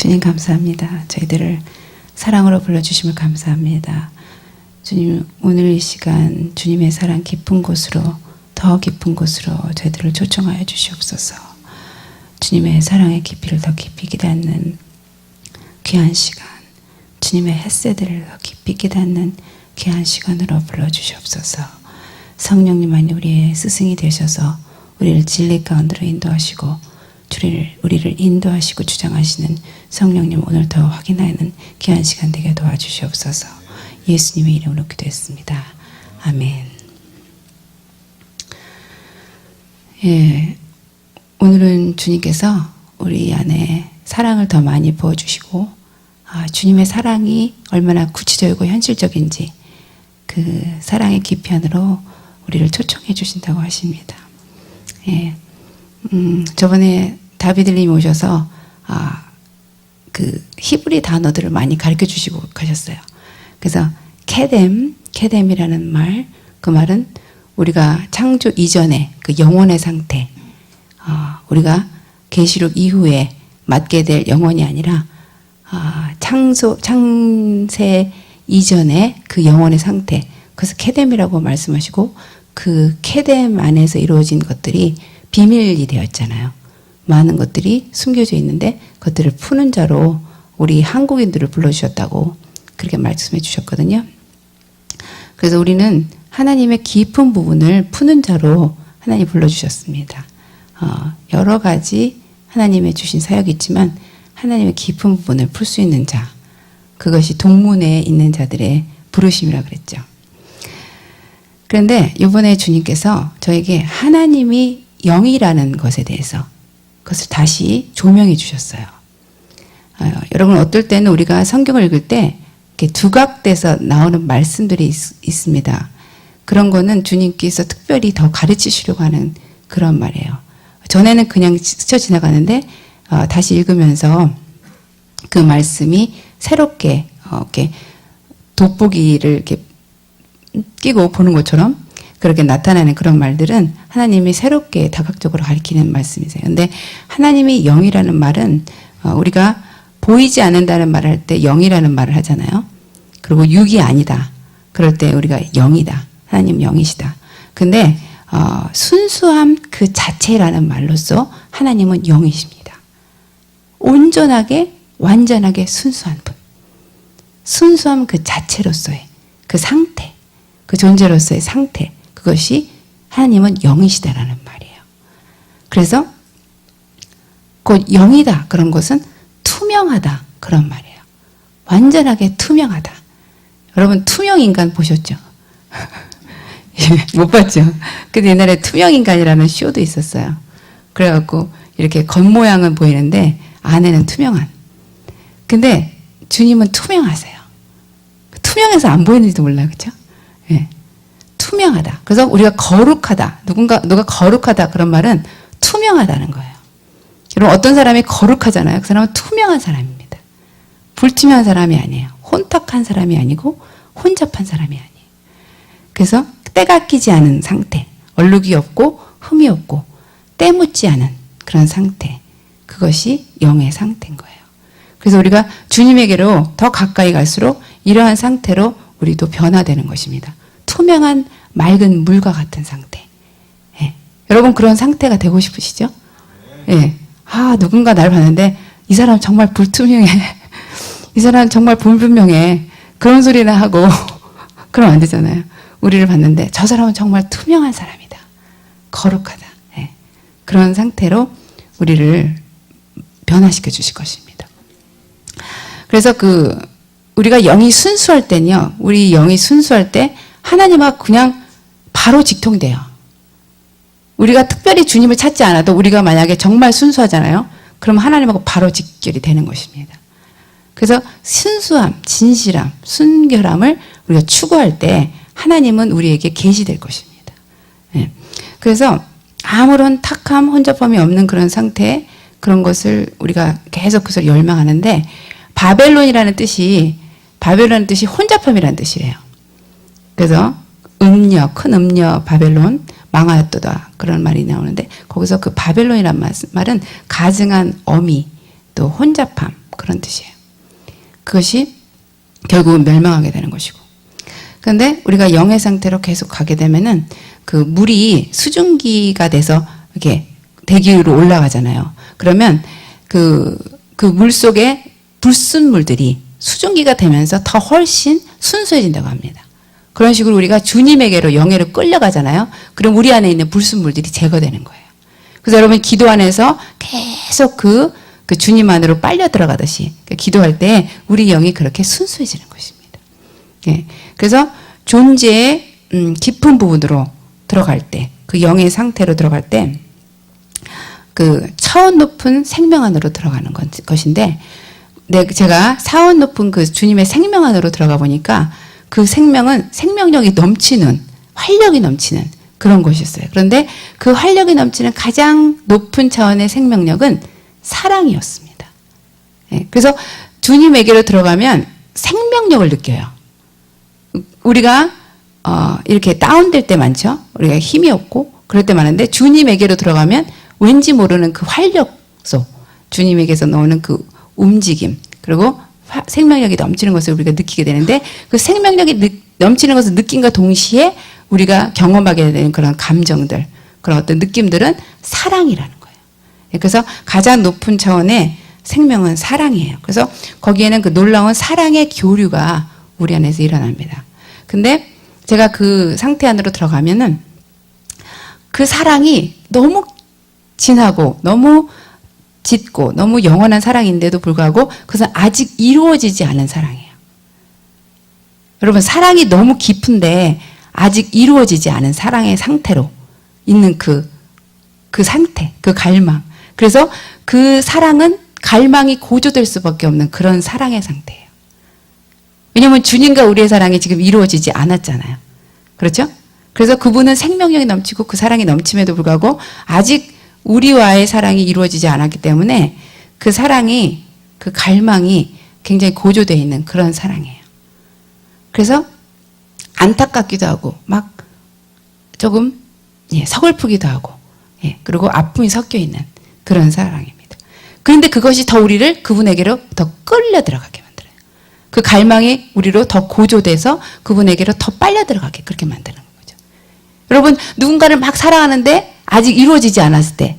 주님 감사합니다. 저희들을 사랑으로 불러주심을 감사합니다. 주님, 오늘 이 시간 주님의 사랑 깊은 곳으로, 더 깊은 곳으로 저희들을 초청하여 주시옵소서. 주님의 사랑의 깊이를 더 깊이 깨닫는 귀한 시간, 주님의 햇새들을 더 깊이 깨닫는 귀한 시간으로 불러주시옵소서. 성령님만이 우리의 스승이 되셔서 우리를 진리 가운데로 인도하시고 우리를 인도하시고 주장하시는 성령님, 오늘 더 확인하는 귀한 시간 되게 도와주시옵소서. 예수님의 이름으로 기도했습니다. 아멘. 예, 오늘은 주님께서 우리 안에 사랑을 더 많이 부어주시고, 주님의 사랑이 얼마나 구체적이고 현실적인지 그 사랑의 깊이 안으로 우리를 초청해 주신다고 하십니다. 예, 저번에 다비드님이 오셔서 그 히브리 단어들을 많이 가르쳐 주시고 가셨어요. 그래서 케뎀이라는 말, 그 말은 우리가 창조 이전의 그 영혼의 상태, 우리가 계시록 이후에 맞게 될 영혼이 아니라 창세 이전의 그 영혼의 상태, 그래서 케뎀이라고 말씀하시고, 그 케뎀 안에서 이루어진 것들이 비밀이 되었잖아요. 많은 것들이 숨겨져 있는데 그것들을 푸는 자로 우리 한국인들을 불러주셨다고 그렇게 말씀해 주셨거든요. 그래서 우리는 하나님의 깊은 부분을 푸는 자로 하나님 불러주셨습니다. 여러 가지 하나님의 주신 사역이 있지만 하나님의 깊은 부분을 풀 수 있는 자, 그것이 동문에 있는 자들의 부르심이라 그랬죠. 그런데 이번에 주님께서 저에게 하나님이 영이라는 것에 대해서 그것을 다시 조명해 주셨어요. 여러분, 어떨 때는 우리가 성경을 읽을 때 이렇게 두각돼서 나오는 말씀들이 있습니다. 그런 거는 주님께서 특별히 더 가르치시려고 하는 그런 말이에요. 전에는 그냥 스쳐 지나가는데 다시 읽으면서 그 말씀이 새롭게 이렇게 돋보기를 이렇게 끼고 보는 것처럼 그렇게 나타나는 그런 말들은 하나님이 새롭게 다각적으로 가리키는 말씀이세요. 근데 하나님이 영이라는 말은 우리가 보이지 않는다는 말을 할 때 영이라는 말을 하잖아요. 그리고 육이 아니다. 그럴 때 우리가 영이다. 하나님 영이시다. 근데 순수함 그 자체라는 말로써 하나님은 영이십니다. 온전하게 완전하게 순수한 분. 순수함 그 자체로서의 그 상태, 그 존재로서의 상태, 그것이 하나님은 영이시다라는 말이에요. 그래서 곧 영이다 그런 것은 투명하다 그런 말이에요. 완전하게 투명하다. 여러분, 투명인간 보셨죠? 못 봤죠? 근데 옛날에 투명인간이라는 쇼도 있었어요. 그래갖고 이렇게 겉모양은 보이는데 안에는 투명한. 근데 주님은 투명하세요. 투명해서 안 보이는지도 몰라요. 그렇죠? 예. 투명하다. 그래서 우리가 거룩하다. 누가 거룩하다 그런 말은 투명하다는 거예요. 여러분, 어떤 사람이 거룩하잖아요. 그 사람은 투명한 사람입니다. 불투명한 사람이 아니에요. 혼탁한 사람이 아니고 혼잡한 사람이 아니에요. 그래서 때가 끼지 않은 상태, 얼룩이 없고 흠이 없고 때 묻지 않은 그런 상태, 그것이 영의 상태인 거예요. 그래서 우리가 주님에게로 더 가까이 갈수록 이러한 상태로 우리도 변화되는 것입니다. 투명한 맑은 물과 같은 상태. 예. 여러분, 그런 상태가 되고 싶으시죠? 예. 누군가 나를 봤는데 이 사람 정말 불투명해. 이 사람 정말 불분명해. 그런 소리나 하고 그러면 안 되잖아요. 우리를 봤는데 저 사람은 정말 투명한 사람이다. 거룩하다. 예. 그런 상태로 우리를 변화시켜 주실 것입니다. 그래서 우리가 영이 순수할 때는요. 우리 영이 순수할 때 하나님과 그냥 바로 직통돼요. 우리가 특별히 주님을 찾지 않아도 우리가 만약에 정말 순수하잖아요. 그럼 하나님하고 바로 직결이 되는 것입니다. 그래서 순수함, 진실함, 순결함을 우리가 추구할 때 하나님은 우리에게 계시될 것입니다. 네. 그래서 아무런 탁함, 혼잡함이 없는 그런 상태, 그런 것을 우리가 계속 그것을 열망하는데, 바벨론이라는 뜻이 혼잡함이라는 뜻이래요. 그래서 큰 음녀 바벨론 망하였도다 그런 말이 나오는데, 거기서 그 바벨론이란 말은 가증한 어미, 또 혼잡함, 그런 뜻이에요. 그것이 결국은 멸망하게 되는 것이고. 그런데 우리가 영의 상태로 계속 가게 되면은 그 물이 수증기가 돼서 이렇게 대기 위로 올라가잖아요. 그러면 그 물 속에 불순물들이 수증기가 되면서 더 훨씬 순수해진다고 합니다. 그런 식으로 우리가 주님에게로 영예로 끌려가잖아요. 그럼 우리 안에 있는 불순물들이 제거되는 거예요. 그래서 여러분 기도 안에서 계속 그 주님 안으로 빨려 들어가듯이 기도할 때 우리 영이 그렇게 순수해지는 것입니다. 예. 그래서 존재의 깊은 부분으로 들어갈 때, 그 영의 상태로 들어갈 때, 그 차원 높은 생명 안으로 들어가는 것인데, 제가 차원 높은 그 주님의 생명 안으로 들어가 보니까 그 생명은 생명력이 넘치는, 활력이 넘치는 그런 것이었어요. 그런데 그 활력이 넘치는 가장 높은 차원의 생명력은 사랑이었습니다. 예, 그래서 주님에게로 들어가면 생명력을 느껴요. 우리가 이렇게 다운될 때 많죠. 우리가 힘이 없고 그럴 때 많은데 주님에게로 들어가면 왠지 모르는 그 활력소, 주님에게서 나오는 그 움직임, 그리고 생명력이 넘치는 것을 우리가 느끼게 되는데 그 생명력이 넘치는 것을 느낀과 동시에 우리가 경험하게 되는 그런 감정들, 그런 어떤 느낌들은 사랑이라는 거예요. 그래서 가장 높은 차원의 생명은 사랑이에요. 그래서 거기에는 그 놀라운 사랑의 교류가 우리 안에서 일어납니다. 근데 제가 그 상태 안으로 들어가면은 그 사랑이 너무 진하고 너무 짙고 너무 영원한 사랑인데도 불구하고 그것은 아직 이루어지지 않은 사랑이에요. 여러분, 사랑이 너무 깊은데 아직 이루어지지 않은 사랑의 상태로 있는 그 상태, 그 갈망. 그래서 그 사랑은 갈망이 고조될 수밖에 없는 그런 사랑의 상태예요. 왜냐하면 주님과 우리의 사랑이 지금 이루어지지 않았잖아요. 그렇죠? 그래서 그분은 생명력이 넘치고 그 사랑이 넘침에도 불구하고 아직 우리와의 사랑이 이루어지지 않았기 때문에 그 사랑이, 그 갈망이 굉장히 고조되어 있는 그런 사랑이에요. 그래서 안타깝기도 하고 막 조금 서글프기도 하고 그리고 아픔이 섞여 있는 그런 사랑입니다. 그런데 그것이 더 우리를 그분에게로 더 끌려 들어가게 만들어요. 그 갈망이 우리로 더 고조돼서 그분에게로 더 빨려 들어가게 그렇게 만드는 거죠. 여러분, 누군가를 막 사랑하는데 아직 이루어지지 않았을 때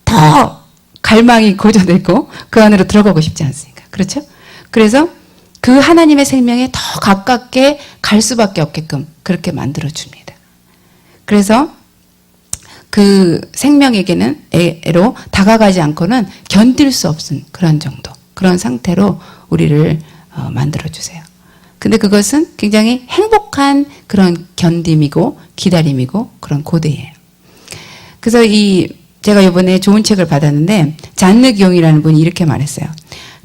더 갈망이 고조되고 그 안으로 들어가고 싶지 않습니까? 그렇죠? 그래서 그 하나님의 생명에 더 가깝게 갈 수밖에 없게끔 그렇게 만들어줍니다. 그래서 그 생명에게로 다가가지 않고는 견딜 수 없은 그런 정도, 그런 상태로 우리를 만들어주세요. 근데 그것은 굉장히 행복한 그런 견딤이고 기다림이고 그런 고대예요. 그래서 제가 이번에 좋은 책을 받았는데 잔느 기용이라는 분이 이렇게 말했어요.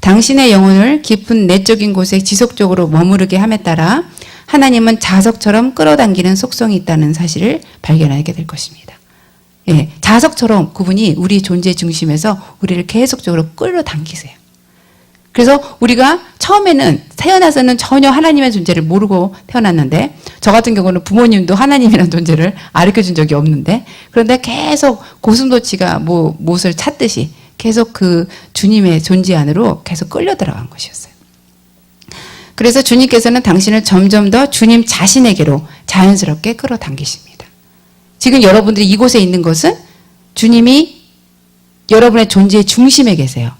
당신의 영혼을 깊은 내적인 곳에 지속적으로 머무르게 함에 따라 하나님은 자석처럼 끌어당기는 속성이 있다는 사실을 발견하게 될 것입니다. 예, 자석처럼 그분이 우리 존재 중심에서 우리를 계속적으로 끌어당기세요. 그래서 우리가 처음에는 태어나서는 전혀 하나님의 존재를 모르고 태어났는데, 저 같은 경우는 부모님도 하나님이라는 존재를 가르쳐준 적이 없는데, 그런데 계속 고슴도치가 못을 찾듯이 계속 그 주님의 존재 안으로 계속 끌려 들어간 것이었어요. 그래서 주님께서는 당신을 점점 더 주님 자신에게로 자연스럽게 끌어당기십니다. 지금 여러분들이 이곳에 있는 것은 주님이 여러분의 존재의 중심에 계세요.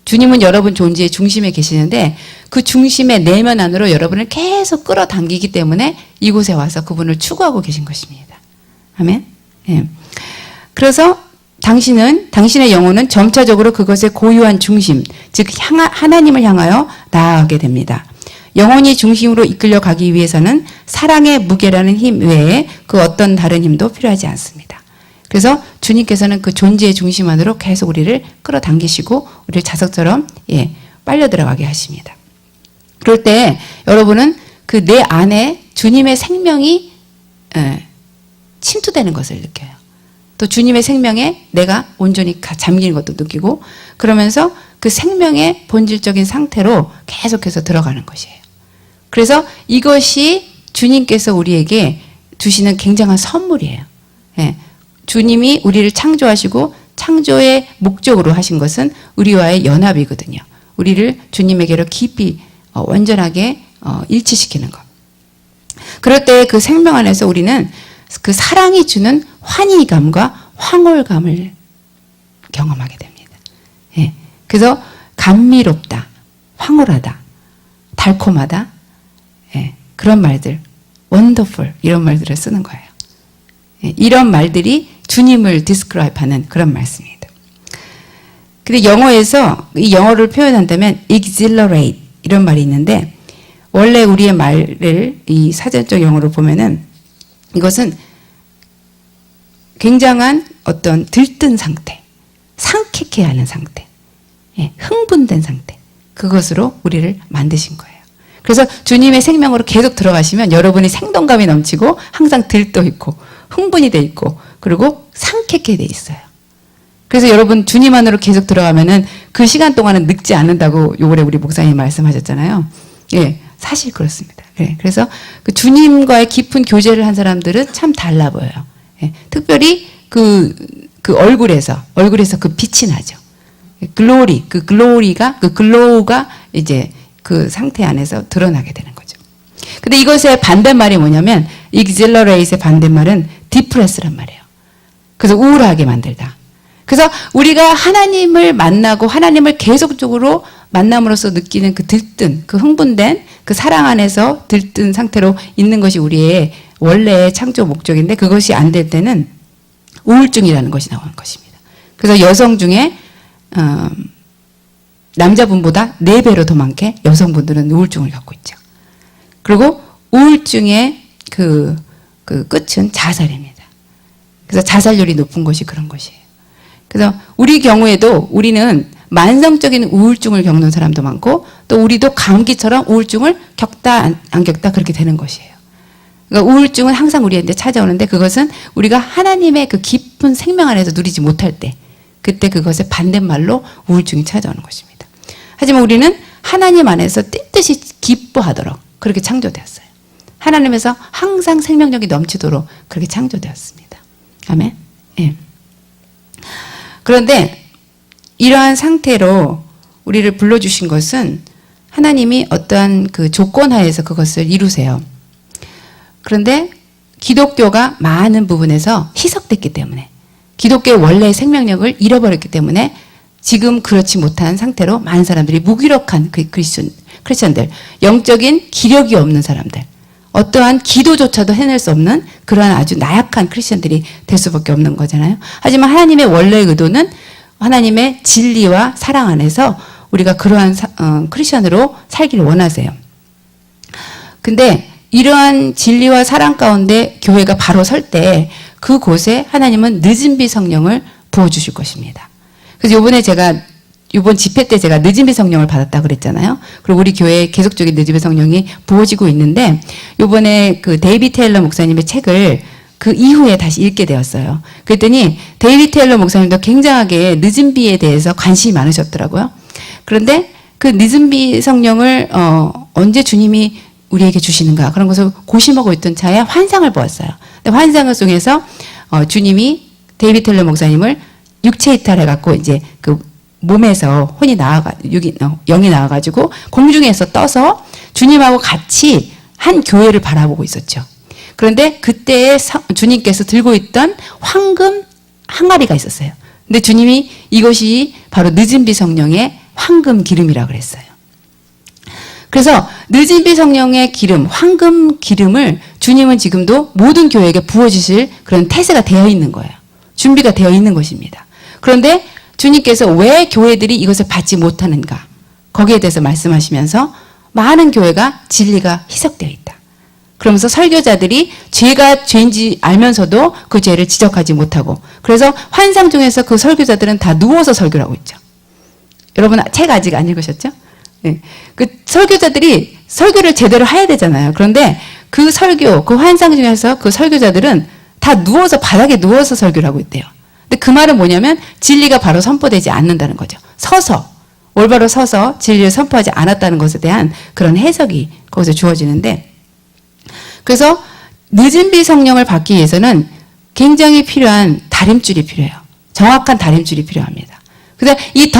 주님은 여러분 존재의 중심에 계시는데 그 중심의 내면 안으로 여러분을 계속 끌어당기기 때문에 이곳에 와서 그분을 추구하고 계신 것입니다. 아멘. 예. 그래서 당신의 영혼은 점차적으로 그것의 고유한 중심, 즉 하나님을 향하여 나아가게 됩니다. 영혼이 중심으로 이끌려 가기 위해서는 사랑의 무게라는 힘 외에 그 어떤 다른 힘도 필요하지 않습니다. 그래서 주님께서는 그 존재의 중심 안으로 계속 우리를 끌어당기시고 우리를 자석처럼 빨려 들어가게 하십니다. 그럴 때 여러분은 그 내 안에 주님의 생명이 침투되는 것을 느껴요. 또 주님의 생명에 내가 온전히 잠기는 것도 느끼고, 그러면서 그 생명의 본질적인 상태로 계속해서 들어가는 것이에요. 그래서 이것이 주님께서 우리에게 주시는 굉장한 선물이에요. 주님이 우리를 창조하시고 창조의 목적으로 하신 것은 우리와의 연합이거든요. 우리를 주님에게로 깊이 온전하게 일치시키는 것. 그럴 때 그 생명 안에서 우리는 그 사랑이 주는 환희감과 황홀감을 경험하게 됩니다. 예. 그래서 감미롭다, 황홀하다, 달콤하다, 예. 그런 말들, wonderful 이런 말들을 쓰는 거예요. 예. 이런 말들이 주님을 디스크라이브하는 그런 말씀입니다. 근데 영어에서 이 영어를 표현한다면 exhilarate 이런 말이 있는데 원래 우리의 말을 이 사전적 영어로 보면은 이것은 굉장한 어떤 들뜬 상태, 상쾌케 하는 상태, 예, 흥분된 상태, 그것으로 우리를 만드신 거예요. 그래서 주님의 생명으로 계속 들어가시면 여러분이 생동감이 넘치고 항상 들떠 있고 흥분이 돼 있고 그리고 상쾌케 돼 있어요. 그래서 여러분 주님 안으로 계속 들어가면은 그 시간 동안은 늙지 않는다고 요번에 우리 목사님이 말씀하셨잖아요. 예, 사실 그렇습니다. 예, 그래서 그 주님과의 깊은 교제를 한 사람들은 참 달라 보여요. 예, 특별히 그 얼굴에서 그 빛이 나죠. 글로리, 그 글로우가 이제 그 상태 안에서 드러나게 되는 거죠. 근데 이것의 반대말이 뭐냐면 exhilarate의 반대말은 depress란 말이에요. 그래서 우울하게 만들다. 그래서 우리가 하나님을 만나고 하나님을 계속적으로 만남으로써 느끼는 그 들뜬, 그 흥분된 그 사랑 안에서 들뜬 상태로 있는 것이 우리의 원래의 창조 목적인데 그것이 안 될 때는 우울증이라는 것이 나오는 것입니다. 그래서 여성 중에 남자분보다 4배로 더 많게 여성분들은 우울증을 갖고 있죠. 그리고 우울증의 그 끝은 자살입니다. 그래서 자살률이 높은 것이 그런 것이에요. 그래서 우리 경우에도 우리는 만성적인 우울증을 겪는 사람도 많고 또 우리도 감기처럼 우울증을 겪다 안 겪다 그렇게 되는 것이에요. 그러니까 우울증은 항상 우리한테 찾아오는데 그것은 우리가 하나님의 그 깊은 생명 안에서 누리지 못할 때 그때 그것의 반대말로 우울증이 찾아오는 것입니다. 하지만 우리는 하나님 안에서 뜻뜻이 기뻐하도록 그렇게 창조되었어요. 하나님에서 항상 생명력이 넘치도록 그렇게 창조되었습니다. 아멘. 예. 그런데 이러한 상태로 우리를 불러주신 것은 하나님이 어떠한 그 조건 하에서 그것을 이루세요. 그런데 기독교가 많은 부분에서 희석됐기 때문에 기독교의 원래의 생명력을 잃어버렸기 때문에 지금 그렇지 못한 상태로 많은 사람들이 무기력한 그 크리스천들, 영적인 기력이 없는 사람들, 어떠한 기도조차도 해낼 수 없는 그러한 아주 나약한 크리스천들이 될 수밖에 없는 거잖아요. 하지만 하나님의 원래의 의도는 하나님의 진리와 사랑 안에서 우리가 그러한 크리스천으로 살기를 원하세요. 근데 이러한 진리와 사랑 가운데 교회가 바로 설 때 그곳에 하나님은 늦은 비 성령을 부어주실 것입니다. 그래서 이번 집회 때 제가 늦은 비 성령을 받았다 그랬잖아요. 그리고 우리 교회에 계속적인 늦은 비 성령이 부어지고 있는데 이번에 그 데이비 테일러 목사님의 책을 그 이후에 다시 읽게 되었어요. 그랬더니 데이비 테일러 목사님도 굉장하게 늦은 비에 대해서 관심이 많으셨더라고요. 그런데 그 늦은 비 성령을 언제 주님이 우리에게 주시는가 그런 것을 고심하고 있던 차에 환상을 보았어요. 근데 환상을 속에서 주님이 데이비 테일러 목사님을 육체 이탈해갖고 이제 그 몸에서 영이 나와가지고 공중에서 떠서 주님하고 같이 한 교회를 바라보고 있었죠. 그런데 그때에 주님께서 들고 있던 황금 항아리가 있었어요. 근데 주님이 이것이 바로 늦은 비 성령의 황금 기름이라고 그랬어요. 그래서 늦은 비 성령의 기름, 황금 기름을 주님은 지금도 모든 교회에게 부어주실 그런 태세가 되어 있는 거예요. 준비가 되어 있는 것입니다. 그런데 주님께서 왜 교회들이 이것을 받지 못하는가? 거기에 대해서 말씀하시면서 많은 교회가 진리가 희석되어 있다. 그러면서 설교자들이 죄가 죄인지 알면서도 그 죄를 지적하지 못하고 그래서 환상 중에서 그 설교자들은 다 누워서 설교를 하고 있죠. 여러분 책 아직 안 읽으셨죠? 네. 그 설교자들이 설교를 제대로 해야 되잖아요. 그런데 그 설교, 그 환상 중에서 그 설교자들은 다 누워서 바닥에 누워서 설교를 하고 있대요. 근데 그 말은 뭐냐면 진리가 바로 선포되지 않는다는 거죠. 올바로 서서 진리를 선포하지 않았다는 것에 대한 그런 해석이 거기서 주어지는데 그래서 늦은 비 성령을 받기 위해서는 굉장히 필요한 다림줄이 필요해요. 정확한 다림줄이 필요합니다. 그래서 이